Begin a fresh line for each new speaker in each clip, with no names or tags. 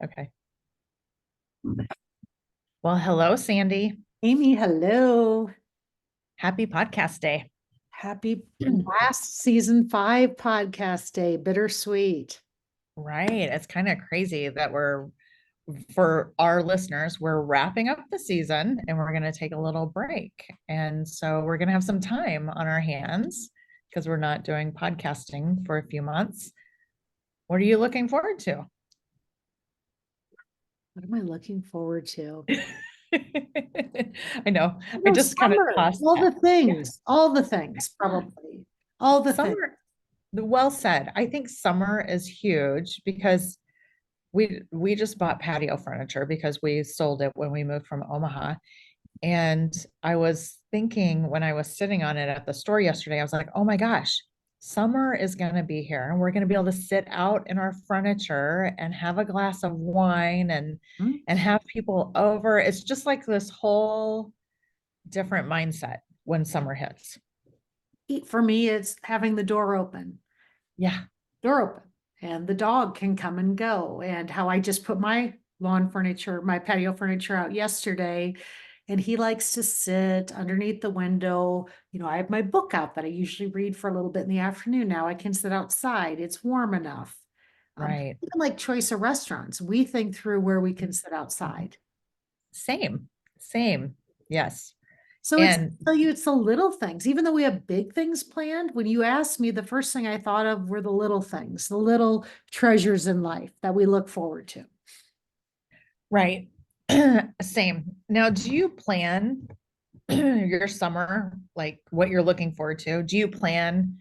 Okay. Well, hello, Sandy.
Amy, hello.
Happy podcast day.
Happy last season 5 podcast day. Bittersweet.
Right. It's kind of crazy that for our listeners, we're wrapping up the season and we're going to take a little break. And so we're going to have some time on our hands because we're not doing podcasting for a few months. What are you looking forward to?
What am I looking forward to?
I know. I
No,
just kind of
summer.
tossed that. Yeah.
All the things, probably. All the things.
Summer, well said. I think summer is huge because we just bought patio furniture because we sold it when we moved from Omaha. And I was thinking when I was sitting on it at the store yesterday, I was like, oh my gosh, summer is going to be here and we're going to be able to sit out in our furniture and have a glass of wine
Hmm?
and have people over. It's just like this whole different mindset when summer hits.
For me, it's having the
Yeah,
door open, and the dog can come and go. And how I just put my my patio furniture out yesterday, and he likes to sit underneath the window. I have my book out that I usually read for a little bit in the afternoon. Now I can sit outside. It's warm enough.
right.
Even like choice of restaurants, we think through where we can sit outside.
Same, same. Yes.
So
And
it's the little things. Even though we have big things planned, when you asked me, the first thing I thought of were the little things, the little treasures in life that we look forward to.
right. Same. Now, do you plan your summer, like what you're looking forward to? Do you plan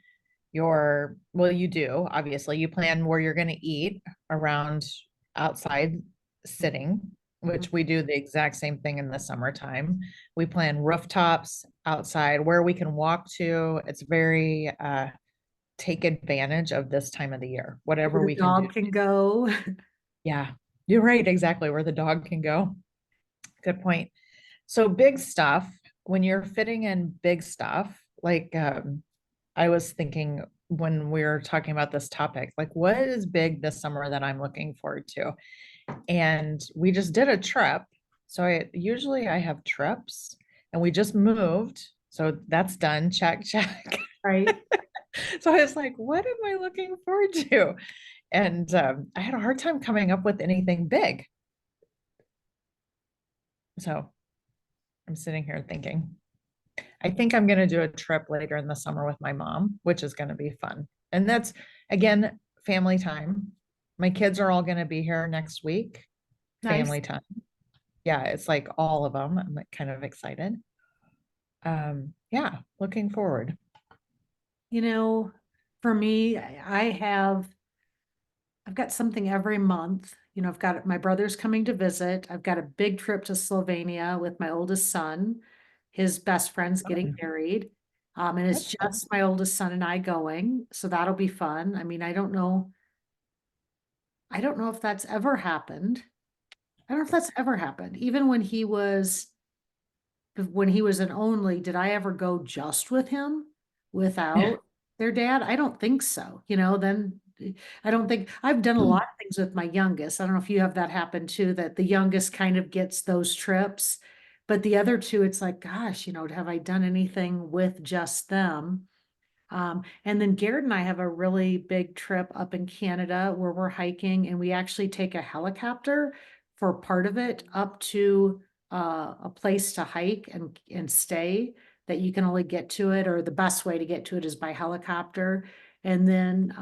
well, you do, obviously, you plan where you're going to eat around outside sitting,
Mhm.
which we do the exact same thing in the summertime. We plan rooftops outside where we can walk to. It's very, take advantage of this time of the year,
Where
whatever
the
we can do.
dog can go.
Yeah, you're right. Exactly. Where the dog can go. Good point. So big stuff, when you're fitting in big stuff, like I was thinking when we were talking about this topic, like what is big this summer that I'm looking forward to? And we just did a trip. So I have trips and we just moved. So that's done. Check, check.
Right.
So I was like, what am I looking forward to? And I had a hard time coming up with anything big. So I'm sitting here thinking. I think I'm going to do a trip later in the summer with my mom, which is going to be fun. And that's again family time. My kids are all going to be here next week.
Nice.
Family time. Yeah, it's like all of them. I'm like kind of excited. Yeah, looking forward.
You know, for me, I've got something every month. I've got my brother's coming to visit. I've got a big trip to Slovenia with my oldest son. His best friend's getting
Fun.
married. And it's
That's fun.
just my oldest son and I going. So that'll be fun. I mean, I don't know if that's ever happened. I don't know if that's ever happened. Even when he was an only, did I ever go just with him without their dad? I don't think so. Then I don't think I've done a lot of things with my youngest. I don't know if you have that happen too, that the youngest kind of gets those trips, but the other two, it's like, gosh, have I done anything with just them? And then Garrett and I have a really big trip up in Canada where we're hiking, and we actually take a helicopter for part of it up to a place to hike and stay that you can only get to it, or the best way to get to it is by helicopter. And then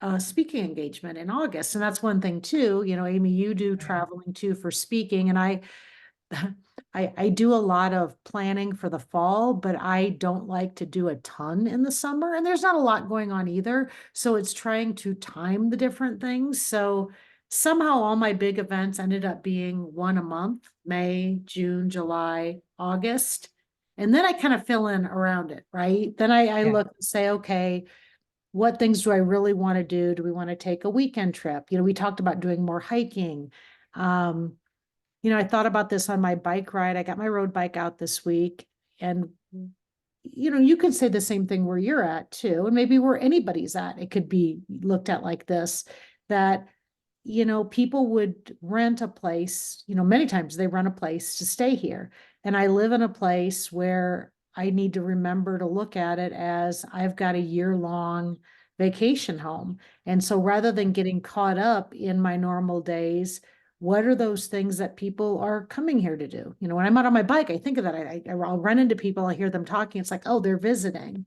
a speaking engagement in August. And that's one thing too, Amy, you do traveling too for speaking, and I do a lot of planning for the fall, but I don't like to do a ton in the summer. And there's not a lot going on either. So it's trying to time the different things. So somehow all my big events ended up being one a month: May, June, July, August. And then I kind of fill in around it, right? Then I
Yeah.
look and say, okay, what things do I really want to do? Do we want to take a weekend trip? We talked about doing more hiking. Um, I thought about this on my bike ride. I got my road bike out this week, and you could say the same thing where you're at too, and maybe where anybody's at. It could be looked at like this, that people would rent a place, many times they rent a place to stay here. And I live in a place where I need to remember to look at it as I've got a year-long vacation home. And so rather than getting caught up in my normal days, what are those things that people are coming here to do? When I'm out on my bike, I think of that. I'll run into people, I hear them talking. It's like, oh, they're visiting.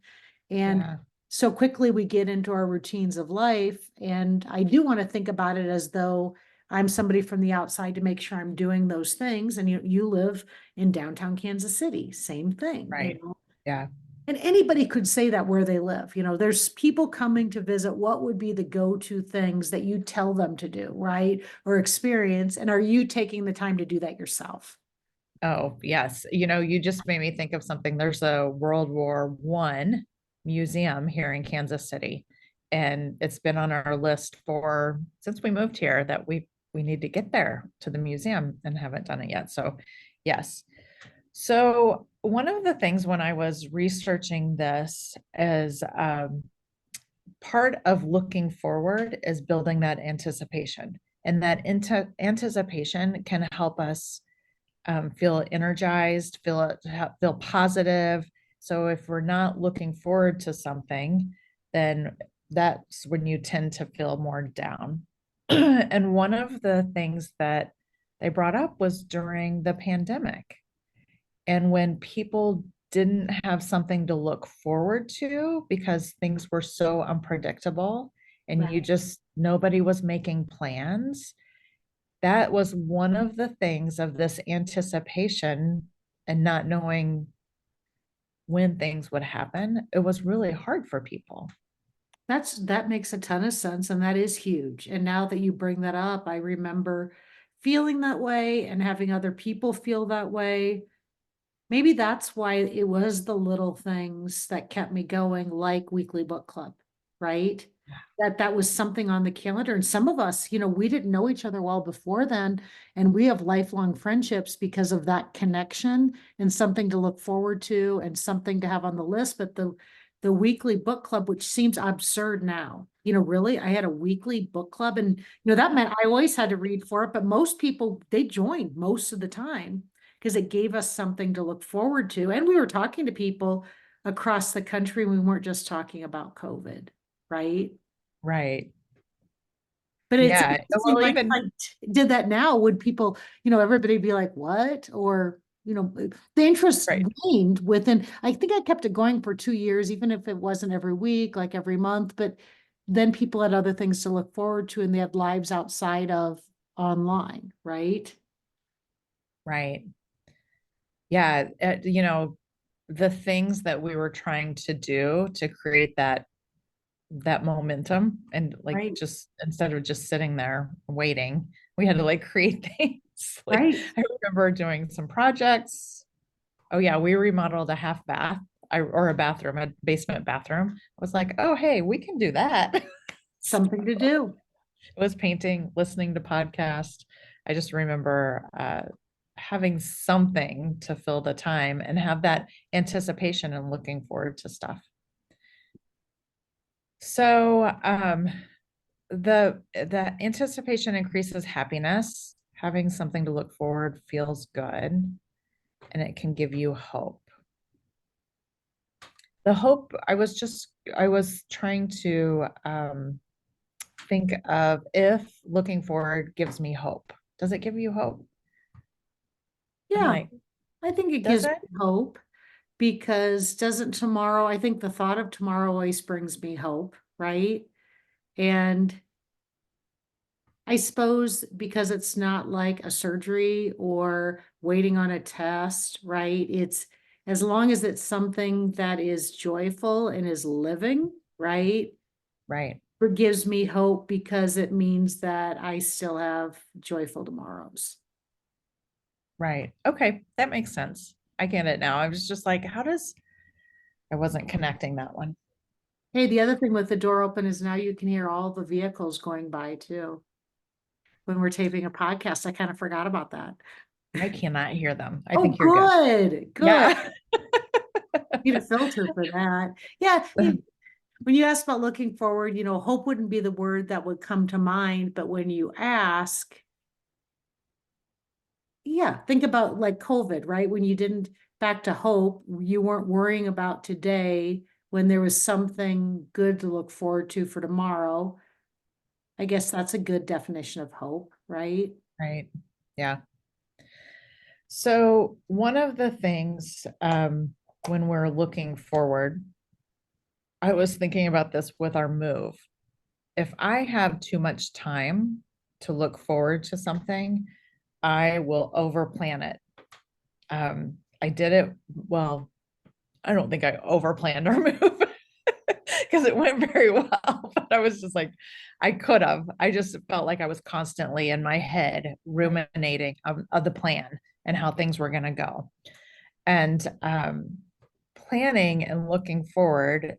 And
Yeah.
so quickly we get into our routines of life. And I do want to think about it as though I'm somebody from the outside to make sure I'm doing those things. And you live in downtown Kansas City, same thing,
Right. Yeah.
And anybody could say that where they live. There's people coming to visit. What would be the go-to things that you tell them to do, right? Or experience? And are you taking the time to do that yourself?
Oh, yes. You just made me think of something. There's a World War I museum here in Kansas City, and it's been on our list for since we moved here that we need to get there to the museum and haven't done it yet. So, yes. So, one of the things when I was researching this is part of looking forward is building that anticipation, and that anticipation can help us feel energized, feel positive. So if we're not looking forward to something, then that's when you tend to feel more down. And one of the things that they brought up was during the pandemic. And when people didn't have something to look forward to because things were so unpredictable and
Right.
nobody was making plans, that was one of the things of this anticipation and not knowing when things would happen. It was really hard for people.
That makes a ton of sense, and that is huge. And now that you bring that up, I remember feeling that way and having other people feel that way. Maybe that's why it was the little things that kept me going, like weekly book club, right? That was something on the calendar. And some of us, we didn't know each other well before then, and we have lifelong friendships because of that connection and something to look forward to and something to have on the list. But the weekly book club, which seems absurd now, really, I had a weekly book club, and that meant I always had to read for it, but most people, they joined most of the time because it gave us something to look forward to. And we were talking to people across the country. We weren't just talking about COVID, right?
Right.
But it's
Yeah.
amazing,
Well,
like, if
even
I did that now, would people, everybody be like, what? Or, the interest
right.
waned within, I think I kept it going for 2 years, even if it wasn't every week, like every month, but then people had other things to look forward to and they had lives outside of online, right?
Right. Yeah. The things that we were trying to do to create that momentum and like
Right,
just instead of just sitting there waiting, we had to like create things. Like
right.
I remember doing some projects. Oh yeah, we remodeled a half bath or a bathroom, a basement bathroom. I was like, oh hey, we can do that.
Something to do.
It was painting, listening to podcasts. I just remember having something to fill the time and have that anticipation and looking forward to stuff. So the anticipation increases happiness. Having something to look forward feels good, and it can give you hope. The hope, I was trying to think of if looking forward gives me hope. Does it give you hope? I'm
Yeah,
like,
I think it
does
gives
it?
me hope because doesn't tomorrow, I think the thought of tomorrow always brings me hope, right? And I suppose because it's not like a surgery or waiting on a test, right? It's as long as it's something that is joyful and is living, right?
Right,
It gives me hope because it means that I still have joyful tomorrows.
right. Okay, that makes sense. I get it now. I was just like, I wasn't connecting that one.
Hey, the other thing with the door open is now you can hear all the vehicles going by too. When we're taping a podcast, I kind of forgot about that.
I cannot hear them. I
Oh,
think you're good.
good, good.
Yeah.
Need a filter for that. Yeah, when you ask about looking forward, hope wouldn't be the word that would come to mind, but when you ask, yeah, think about like COVID, right? When you didn't, back to hope, you weren't worrying about today when there was something good to look forward to for tomorrow. I guess that's a good definition of hope, right?
Right. Yeah. So one of the things when we're looking forward, I was thinking about this with our move. If I have too much time to look forward to something, I will over plan it. I did it, well, I don't think I over planned our move because it went very well, but I was just like, I could have. I just felt like I was constantly in my head
Right.
ruminating of the plan and how things were going to go. And planning and looking forward,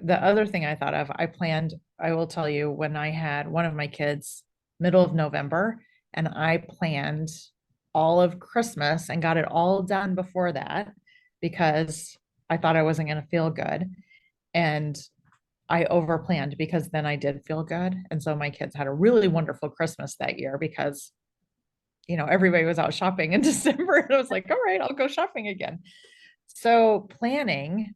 the other thing I thought of, I planned, I will tell you, when I had one of my kids, middle of November, and I planned all of Christmas and got it all done before that because I thought I wasn't going to feel good. And I over planned because then I did feel good. And so my kids had a really wonderful Christmas that year because, everybody was out shopping in December. And I was like, all right, I'll go shopping again. So planning,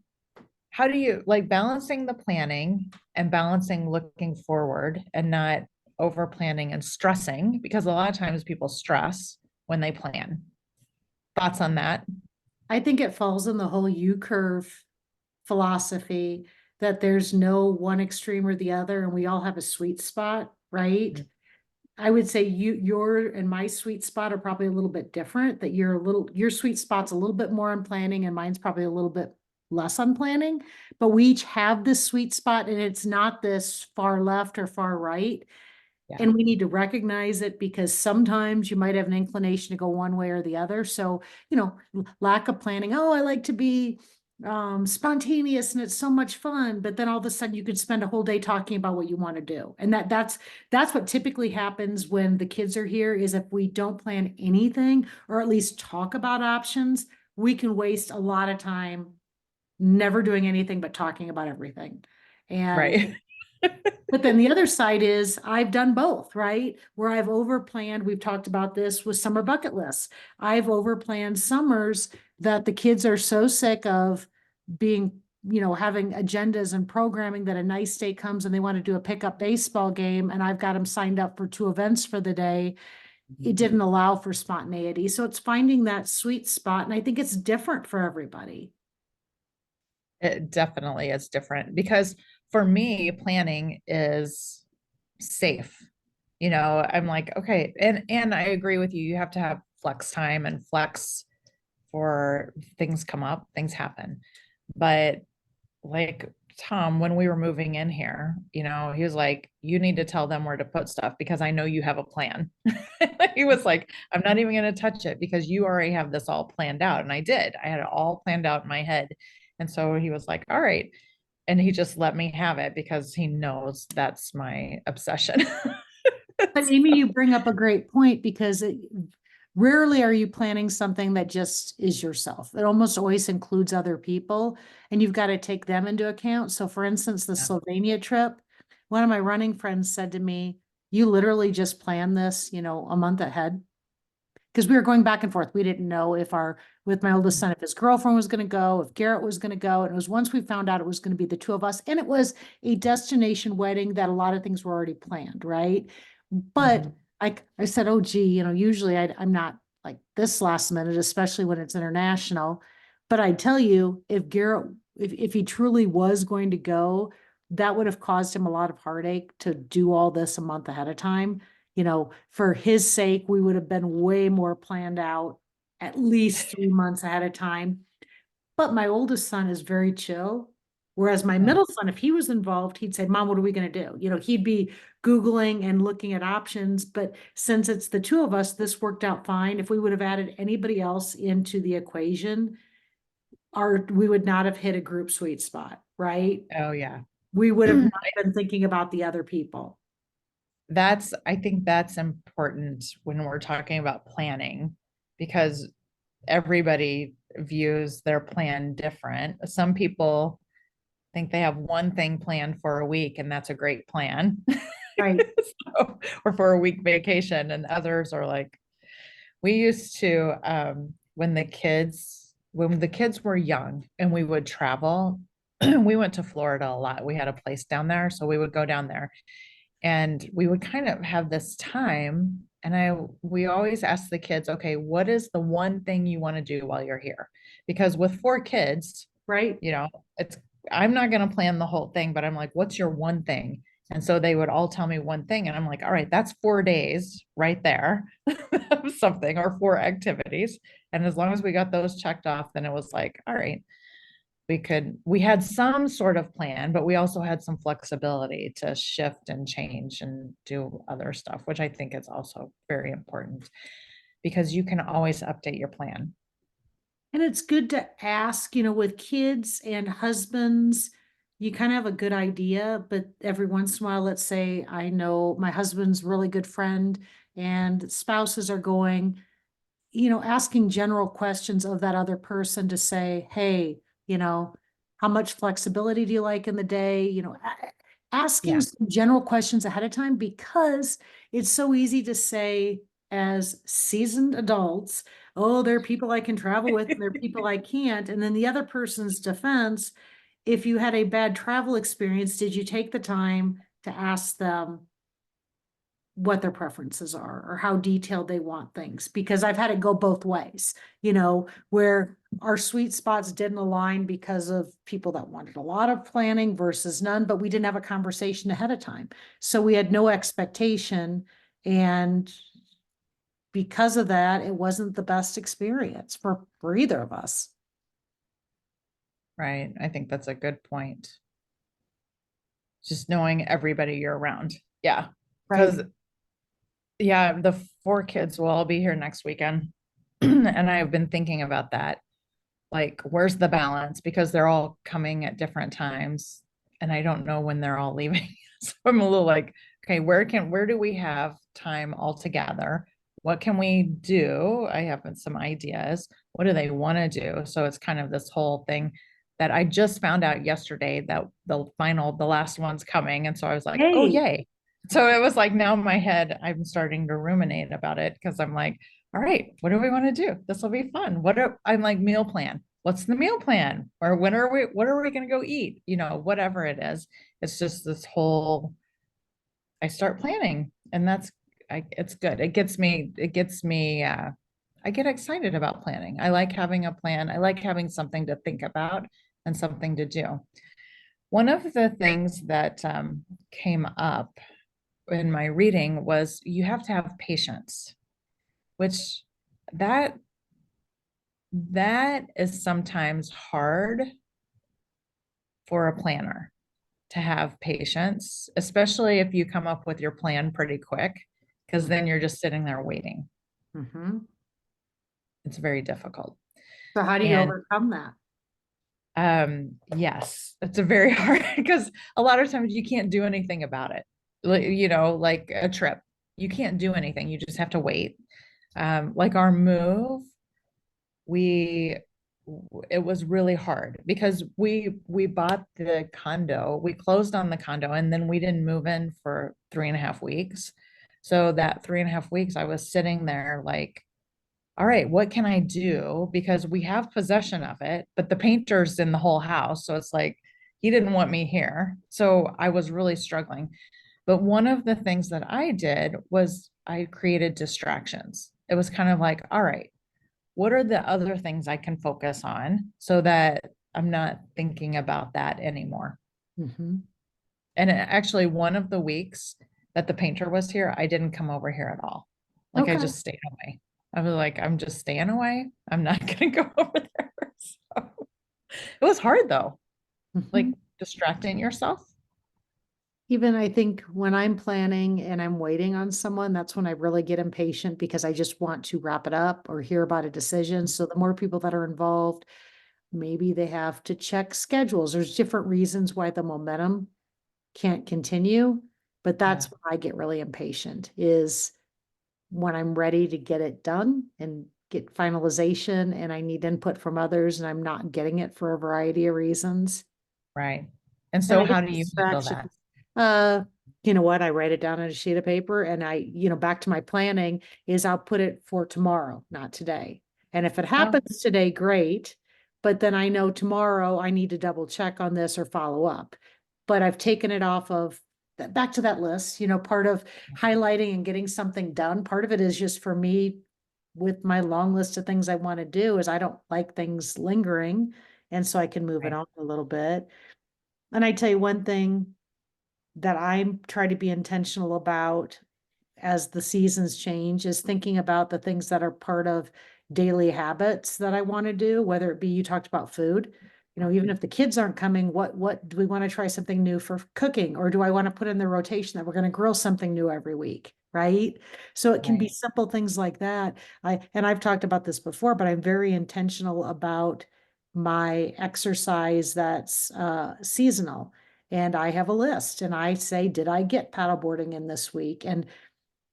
how do you like balancing the planning and balancing looking forward and not over planning and stressing? Because a lot of times people stress when they plan. Thoughts on that?
I think it falls in the whole U curve philosophy that there's no one extreme or the other, and we all have a sweet spot, right? I would say your and my sweet spot are probably a little bit different, that your sweet spot's a little bit more on planning and mine's probably a little bit less on planning, but we each have this sweet spot and it's not this far left or far right.
Yeah.
And we need to recognize it because sometimes you might have an inclination to go one way or the other. So, lack of planning. Oh, I like to be spontaneous and it's so much fun. But then all of a sudden you could spend a whole day talking about what you want to do. And that's what typically happens when the kids are here is if we don't plan anything or at least talk about options, we can waste a lot of time never doing anything but talking about everything. And
Right.
but then the other side is I've done both, right? Where I've overplanned, we've talked about this with summer bucket lists. I've overplanned summers that the kids are so sick of being, having agendas and programming that a nice day comes and they want to do a pickup baseball game and I've got them signed up for 2 events for the day. It didn't allow for spontaneity. So it's finding that sweet spot. And I think it's different for everybody.
It definitely is different because for me, planning is safe. I'm like, okay, and I agree with you. You have to have flex time and flex for things come up, things happen. But like Tom, when we were moving in here, he was like, you need to tell them where to put stuff because I know you have a plan. He was like, I'm not even going to touch it because you already have this all planned out. And I did. I had it all planned out in my head. And so he was like, all right. And he just let me have it because he knows that's my obsession.
But Amy, you bring up a great point because rarely are you planning something that just is yourself. It almost always includes other people and you've got to take them into account. So for instance, the
Yeah.
Slovenia trip, one of my running friends said to me, you literally just planned this, a month ahead. Because we were going back and forth. We didn't know with my oldest son, if his girlfriend was going to go, if Garrett was going to go. And it was once we found out it was going to be the two of us. And it was a destination wedding that a lot of things were already planned, right? But
Mhm.
I said, oh, gee, usually I'm not like this last minute, especially when it's international. But I tell you, if Garrett, if he truly was going to go, that would have caused him a lot of heartache to do all this a month ahead of time. For his sake, we would have been way more planned out at least 3 months ahead of time. But my oldest son is very chill. Whereas my
Yeah.
middle son, if he was involved, he'd say, Mom, what are we going to do? He'd be Googling and looking at options. But since it's the two of us, this worked out fine. If we would have added anybody else into the equation, we would not have hit a group sweet spot, right?
Oh yeah.
We would have not been thinking about the other people.
I think that's important when we're talking about planning because everybody views their plan different. Some people think they have one thing planned for a week and that's a great plan.
Right.
So, or for a week vacation, and others are like, we used to, when the kids were young and we would travel, we went to Florida a lot. We had a place down there, so we would go down there and we would kind of have this time. And we always ask the kids, okay, what is the one thing you want to do while you're here? Because with 4 kids,
Right.
you know, it's, I'm not going to plan the whole thing, but I'm like, what's your one thing? And so they would all tell me one thing. And I'm like, all right, that's 4 days right there of something, or 4 activities. And as long as we got those checked off, then it was like, all right, we had some sort of plan, but we also had some flexibility to shift and change and do other stuff, which I think is also very important because you can always update your plan.
And it's good to ask, with kids and husbands, you kind of have a good idea, but every once in a while, let's say I know my husband's really good friend and spouses are going, asking general questions of that other person to say, hey, how much flexibility do you like in the day? Asking
Yeah.
some general questions ahead of time, because it's so easy to say as seasoned adults, oh, there are people I can travel with, and there are people I can't. And then the other person's defense, if you had a bad travel experience, did you take the time to ask them what their preferences are or how detailed they want things? Because I've had it go both ways, where our sweet spots didn't align because of people that wanted a lot of planning versus none, but we didn't have a conversation ahead of time. So we had no expectation. And because of that, it wasn't the best experience for either of us.
Right. I think that's a good point. Just knowing everybody you're around. Yeah.
Right.
Because, yeah, the 4 kids will all be here next weekend. And I've been thinking about that. Like, where's the balance? Because they're all coming at different times and I don't know when they're all leaving. So I'm a little like, okay, where do we have time all together? What can we do? I have some ideas. What do they want to do? So it's kind of this whole thing that I just found out yesterday that the last one's coming. And so I was like, oh,
Hey,
yay. So it was like now in my head, I'm starting to ruminate about it because I'm like, all right, what do we want to do? This will be fun. I'm like, meal plan. What's the meal plan? Or what are we going to go eat? Whatever it is. It's just this whole, I start planning and it's good. I get excited about planning. I like having a plan. I like having something to think about and something to do. One of the things that came up in my reading was you have to have patience, which that that is sometimes hard for a planner to have patience, especially if you come up with your plan pretty quick, because then you're just sitting there waiting.
mhm.
It's very difficult.
So how do you
And
overcome that?
yes, it's a very hard because a lot of times you can't do anything about it. Like a trip, you can't do anything. You just have to wait. Like our move, we it was really hard because we bought the condo, we closed on the condo, and then we didn't move in for 3.5 weeks. So that 3.5 weeks I was sitting there like, all right, what can I do? Because we have possession of it, but the painter's in the whole house, so it's like he didn't want me here. So I was really struggling. But one of the things that I did was I created distractions. It was kind of like, all right, what are the other things I can focus on so that I'm not thinking about that anymore?
Mhm.
And actually, one of the weeks that the painter was here, I didn't come over here at all. Like I
Okay.
just stayed away. I was like, I'm just staying away. I'm not going to go over there. So it was hard though, like
Mhm.
distracting yourself.
Even I think when I'm planning and I'm waiting on someone, that's when I really get impatient because I just want to wrap it up or hear about a decision. So the more people that are involved, maybe they have to check schedules. There's different reasons why the momentum can't continue, but
Yeah.
that's when I get really impatient, is when I'm ready to get it done and get finalization and I need input from others and I'm not getting it for a variety of reasons.
Right. And
And
so
I
how
get
do you handle that?
distractions. Uh, you know what? I write it down on a sheet of paper and back to my planning is I'll put it for tomorrow, not today. And if it
Oh,
happens today, great. But then I know tomorrow I need to double check on this or follow up. But I've taken it off of back to that list, part of highlighting and getting something done. Part of it is just for me with my long list of things I want to do is I don't like things lingering. And so I can move it
right.
on a little bit. And I tell you one thing that I'm trying to be intentional about as the seasons change is thinking about the things that are part of daily habits that I want to do, whether it be you talked about food. Even if the kids aren't coming, what do we want to try something new for cooking? Or do I want to put in the rotation that we're going to grill something new every week? Right. So it can be
Right.
simple things like that. I've talked about this before, but I'm very intentional about my exercise that's seasonal. And I have a list and I say, did I get paddleboarding in this week? And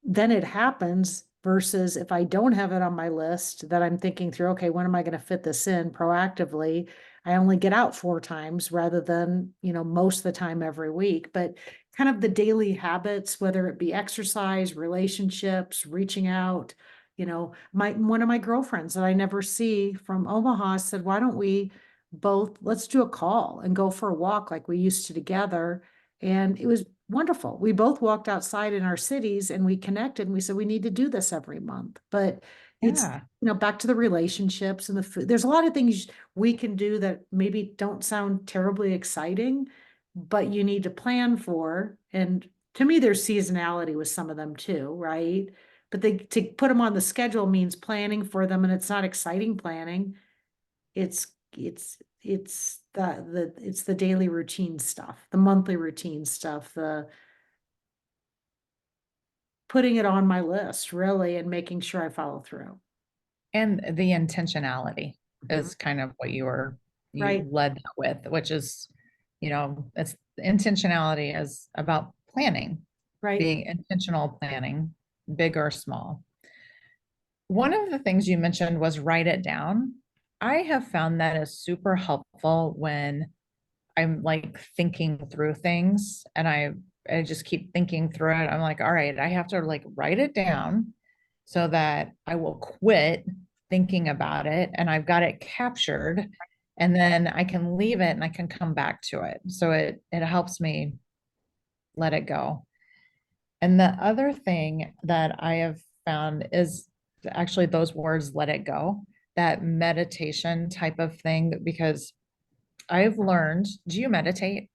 then it happens versus if I don't have it on my list that I'm thinking through, okay, when am I going to fit this in proactively? I only get out 4 times rather than, most of the time every week, but kind of the daily habits, whether it be exercise, relationships, reaching out, one of my girlfriends that I never see from Omaha said, why don't we both, let's do a call and go for a walk like we used to together. And it was wonderful. We both walked outside in our cities and we connected and we said, we need to do this every month. But it's,
Yeah.
back to the relationships and the food. There's a lot of things we can do that maybe don't sound terribly exciting, but you need to plan for. And to me, there's seasonality with some of them too, right? But to put them on the schedule means planning for them, and it's not exciting planning. It's the daily routine stuff, the monthly routine stuff, the putting it on my list really and making sure I follow through.
And the intentionality
Mhm.
is kind of what you
Right,
led with, which is, it's intentionality is about planning,
right.
being intentional planning, big or small. One of the things you mentioned was write it down. I have found that is super helpful when I'm like thinking through things and I just keep thinking through it. I'm like, all right, I have to like write it down so that I will quit thinking about it and I've got it captured and then I can leave it and I can come back to it. So it helps me let it go. And the other thing that I have found is actually those words, let it go, that meditation type of thing, because I've learned, do you meditate?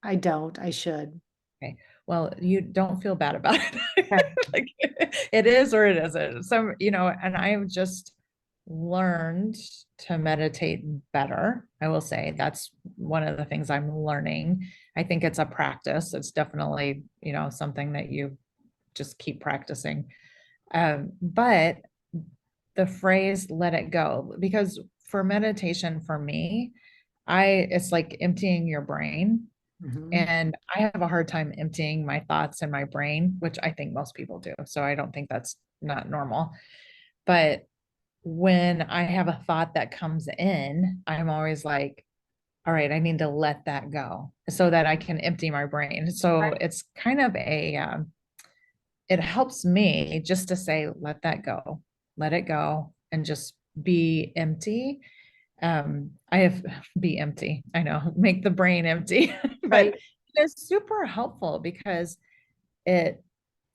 I don't, I should.
Okay. Well, you don't feel bad about it.
Okay.
Like it is or it isn't. So, and I've just learned to meditate better. I will say that's one of the things I'm learning. I think it's a practice. It's definitely, something that you just keep practicing. But the phrase let it go, because for meditation for me, it's like emptying your brain.
Mhm.
And I have a hard time emptying my thoughts in my brain, which I think most people do. So I don't think that's not normal. But when I have a thought that comes in, I'm always like, all right, I need to let that go so that I can empty my brain. So it's kind of it helps me just to say, let that go, let it go, and just be empty. I have be empty. I know, make the brain empty, but
Right.
it's super helpful because it,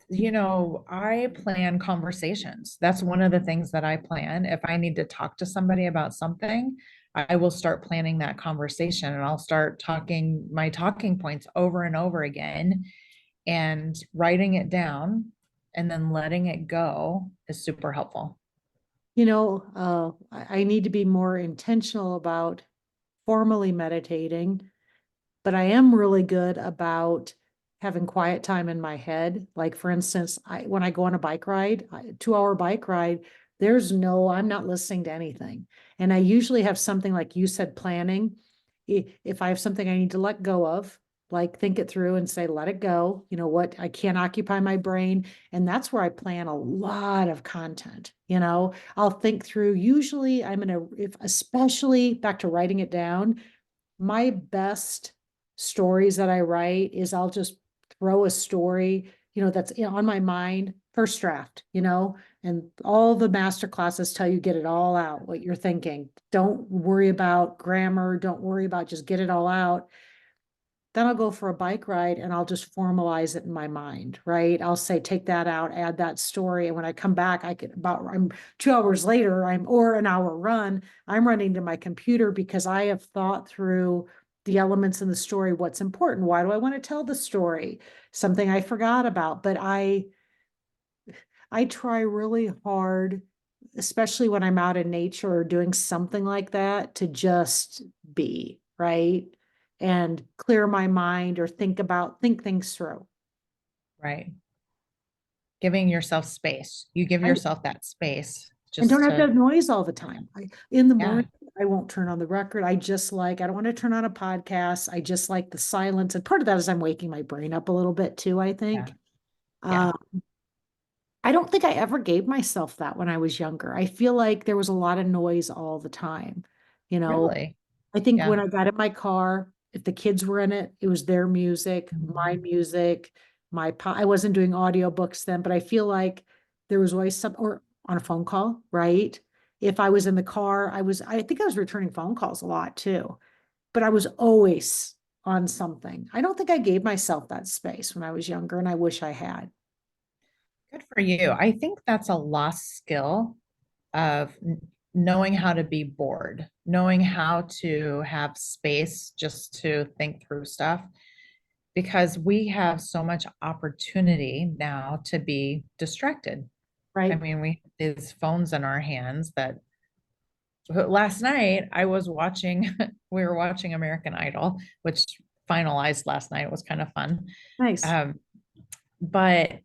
I plan conversations. That's one of the things that I plan. If I need to talk to somebody about something, I will start planning that conversation and I'll start talking my talking points over and over again and writing it down and then letting it go is super helpful.
I need to be more intentional about formally meditating, but I am really good about having quiet time in my head. Like for instance, when I go on a bike ride, 2 hour bike ride, I'm not listening to anything. And I usually have something like you said, planning. If I have something I need to let go of, like think it through and say, let it go. You know what? I can't occupy my brain. And that's where I plan a lot of content. I'll think through, usually I'm going to, if especially back to writing it down, my best stories that I write is I'll just throw a story, that's on my mind, first draft, and all the master classes tell you get it all out, what you're thinking. Don't worry about grammar. Don't worry about, just get it all out. Then I'll go for a bike ride and I'll just formalize it in my mind, right? I'll say, take that out, add that story. And when I come back, I'm 2 hours later, or an hour run, I'm running to my computer because I have thought through the elements in the story, what's important. Why do I want to tell the story? Something I forgot about, but I try really hard, especially when I'm out in nature or doing something like that, to just be, right? And clear my mind or think things through.
Right. Giving yourself space. You give
Right.
yourself that space
And don't
just
have to
to,
have noise all the time. In the
yeah,
morning, I won't turn on the record. I don't want to turn on a podcast. I just like the silence. And part of that is I'm waking my brain up a little bit too, I
yeah,
think.
yeah.
Uh, I don't think I ever gave myself that when I was younger. I feel like there was a lot of noise all the time. You know,
Really?
I think
Yeah.
when I got in my car, if the kids were in it, it was their music, my
Mhm.
music, I wasn't doing audiobooks then, but I feel like there was always or on a phone call, right? If I was in the car, I think I was returning phone calls a lot too, but I was always on something. I don't think I gave myself that space when I was younger, and I wish I had.
Good for you. I think that's a lost skill of knowing how to be bored, knowing how to have space just to think through stuff, because we have so much opportunity now to be distracted. I
Right.
mean, we have these phones in our hands that last night I was watching, we were watching American Idol, which finalized last night. It was kind of fun.
Nice.
Um, but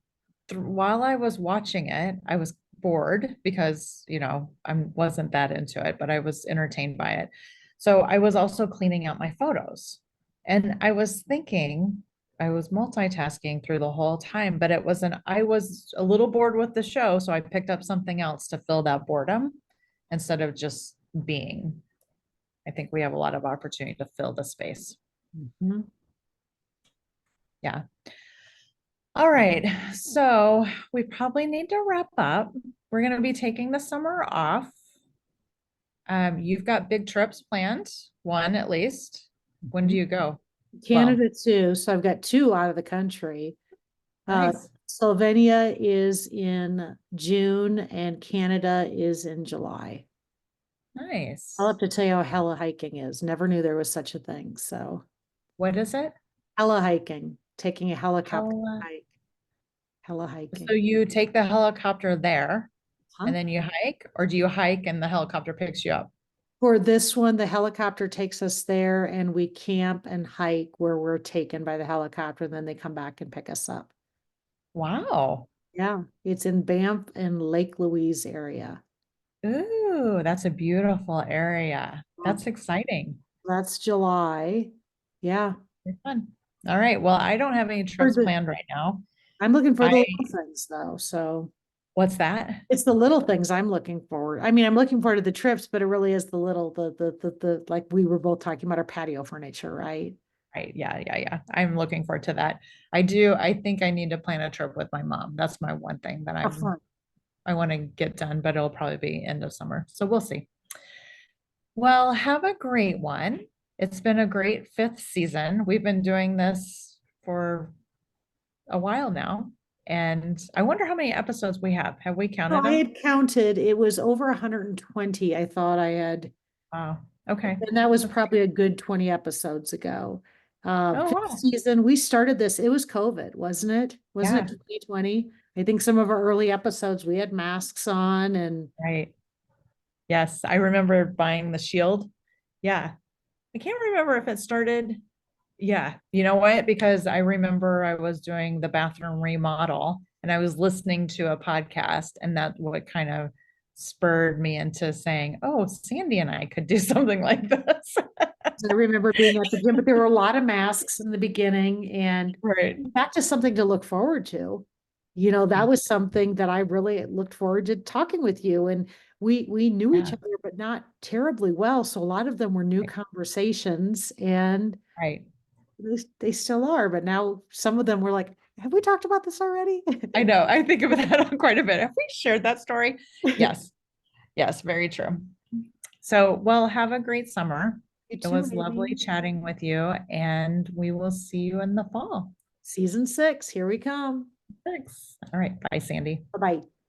while I was watching it, I was bored because, I wasn't that into it, but I was entertained by it. So I was also cleaning out my photos. And I was thinking, I was multitasking through the whole time, but I was a little bored with the show. So I picked up something else to fill that boredom instead of just being. I think we have a lot of opportunity to fill the space.
Mhm.
Yeah. All right. So we probably need to wrap up. We're going to be taking the summer off. You've got big trips planned, one at least. When do
Mhm.
you go? Well,
Canada too. So I've got two out of the country. Uh,
nice.
Slovenia is in June and Canada is in July. I'll have
Nice.
to tell you how hella hiking is. Never knew there was such a thing. So
What is it?
hella hiking, taking a helicopter
Heli-
hike, hella
So
hiking.
you take the helicopter there
Huh?
and then you hike, or do you hike and the helicopter picks you up?
For this one, the helicopter takes us there and we camp and hike where we're taken by the helicopter, and then they come back and pick us up.
Wow.
Yeah, it's in Banff and Lake Louise area.
Ooh, that's a beautiful area.
Um,
That's exciting.
That's July. Yeah.
Very fun. All right. Well, I don't have any
For
trips
the,
planned right now.
I'm looking for
I,
the little things though. So
what's that?
it's the little things I'm looking forward. I mean, I'm looking forward to the trips, but it really is the little, like we were both talking about our patio furniture, right?
Right. Yeah. Yeah. Yeah. I'm looking forward to that. I do. I think I need to plan a trip with my mom. That's my one thing that
Have fun.
I want to get done, but it'll probably be end of summer. So we'll see. Well, have a great one. It's been a great fifth season. We've been doing this for a while now. And I wonder how many episodes we have. Have we
So
counted
I
them?
had counted, it was over 120. I thought I had,
Wow. Okay.
and that was
That's
probably a good 20 episodes ago.
Oh,
Fifth
wow.
season, we started this, it was COVID, wasn't it? Wasn't
Yeah.
it 2020? I think some of our early episodes, we had masks on and
Right. Yes. I remember buying the shield. Yeah. I can't remember if it started. Yeah. You know what? Because I remember I was doing the bathroom remodel and I was listening to a podcast, and that what kind of spurred me into saying, oh, Sandy and I could do something like this.
I remember being at the gym, but there were a lot of masks in the beginning and
Right.
back to something to look forward to. that was something that I really looked forward to talking with you. And we knew each
Yeah,
other, but not terribly well. So a lot of them were new
right.
conversations, and
Right.
they still are. But now some of them were like, have we talked about this already?
I know. I think of that quite a bit. Have we shared that story? Yes. Yes, very true. So, well, have a great summer.
You
It
too,
was lovely
Amy.
chatting with you, and we will see you in the fall.
Season 6, here we come.
Thanks. All right. Bye, Sandy.
Bye bye.